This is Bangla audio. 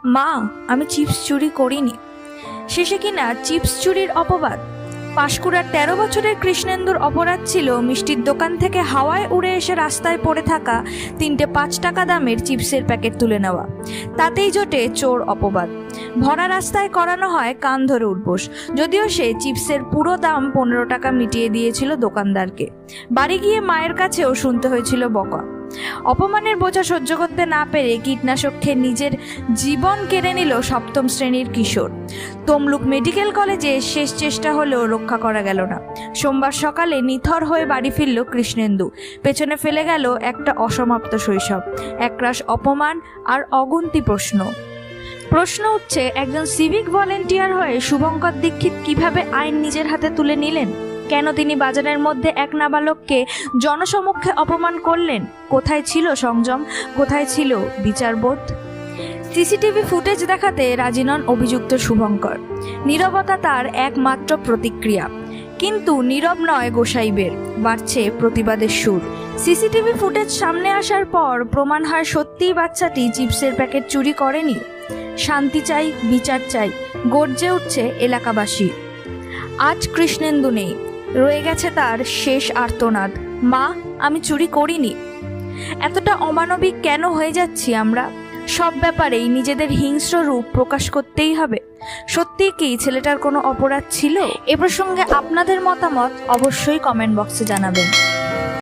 মা, আমি চিপস চুরি করিনি। শেষে কিনা চিপস চুরির অপবাদ। পাঁশকুড়ার 13 বছরের কৃষ্ণেন্দুর অপরাধ ছিল মিষ্টির দোকান থেকে হাওয়ায় উড়ে এসে রাস্তায় পড়ে থাকা 3টে 5 টাকা দামের চিপসের প্যাকেট তুলে নেওয়া। তাতেই জোটে চোর অপবাদ। ভরা রাস্তায় করানো হয় কান ধরে উঠবোস, যদিও সে চিপসের পুরো দাম 15 টাকা মিটিয়ে দিয়েছিল দোকানদারকে। বাড়ি গিয়ে মায়ের কাছেও শুনতে হয়েছিল বকা। অপমানের বোঝা সহ্য করতে না পেরে কীটনাশক খেয়ে নিজের জীবন কেড়ে নিল 7ম শ্রেণীর কিশোর। তমলুক মেডিকেল কলেজে শেষ চেষ্টা হলেও রক্ষা করা গেল না। সোমবার সকালে নিথর হয়ে বাড়ি ফিরল কৃষ্ণেন্দু। পেছনে ফেলে গেল একটা অসমাপ্ত শৈশব, একরাশ অপমান আর অগুন্তি প্রশ্ন উঠছে, একজন সিভিক ভলেন্টিয়ার হয়ে শুভঙ্কর দীক্ষিত কিভাবে আইন নিজের হাতে তুলে নিলেন? কেন তিনি বাজারের মধ্যে এক নাবালককে জনসমক্ষে অপমান করলেন? কোথায় ছিল সংযম? কোথায় ছিল বিচারবোধ? সিসিটিভি ফুটেজ দেখাতে রাজি নন অভিযুক্ত শুভঙ্কর। নীরবতা তার একমাত্র প্রতিক্রিয়া। কিন্তু নীরব নয় গোসাইবের, বাড়ছে প্রতিবাদের সুর। সিসিটিভি ফুটেজ সামনে আসার পর প্রমাণ হয় সত্যিই বাচ্চাটি চিপসের প্যাকেট চুরি করেনি। শান্তি চাই, বিচার চাই, গর্জে উঠছে এলাকাবাসী। আজ কৃষ্ণেন্দু নেই, রয়ে গেছে তার শেষ আর্তনাদ, মা, আমি চুরি করিনি। এতটা অমানবিক কেন হয়ে যাচ্ছি আমরা? সব ব্যাপারেই নিজেদের হিংস্র রূপ প্রকাশ করতেই হবে। সত্যিই কি ছেলেটার কোনো অপরাধ ছিল? এ প্রসঙ্গে আপনাদের মতামত অবশ্যই কমেন্ট বক্সে জানাবেন।